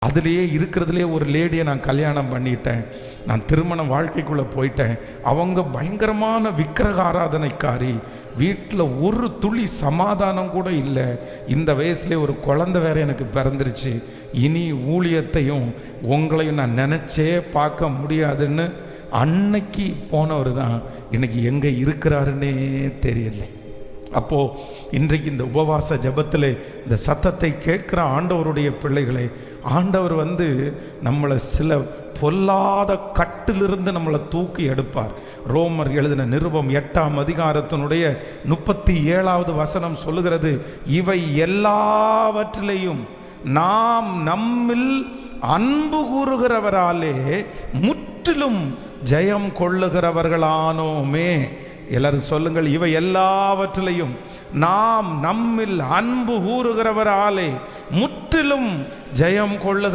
அதுலேயே இருக்கிறதுலே ஒரு லேடியை நான் கல்யாணம் பண்ணிட்டேன், நான் திருமண வாழ்க்கைக்குள்ளே போயிட்டேன். அவங்க பயங்கரமான விக்கிரக ஆராதனைக்காரி, வீட்டில் ஒரு துளி சமாதானம் கூட இல்லை. இந்த வயசுலேயே ஒரு குழந்தை வேற எனக்கு பிறந்துருச்சு, இனி ஊழியத்தையும் உங்களையும் நான் நினச்சே பார்க்க முடியாதுன்னு அன்னைக்கு போனவர் தான் இன்னைக்கு எங்கே இருக்கிறாருன்னே தெரியல. அப்போது இன்றைக்கு இந்த உபவாச ஜபத்தில் இந்த சத்தத்தை கேட்குற ஆண்டவருடைய பிள்ளைகளை, ஆண்டவர் நம்மளை சில பொல்லாத கட்டிலிருந்து நம்மளை தூக்கி எடுப்பார். ரோமர் எழுதின நிருபம் 8ஆம் அதிகாரத்தினுடைய 37வது வசனம் சொல்லுகிறது, இவை எல்லாவற்றிலையும் நாம் நம்மில் அன்பு கூறுகிறவராலே முற்றிலும் ஜெயம் கொள்ளுகிறவர்களானோமே. எல்லாரும் சொல்லுங்கள், இவை எல்லாவற்றிலையும் நாம் நம்மில் அன்பு கூறுகிறவராலே முற்றிலும் ஜெயம் கொள்ளுகிற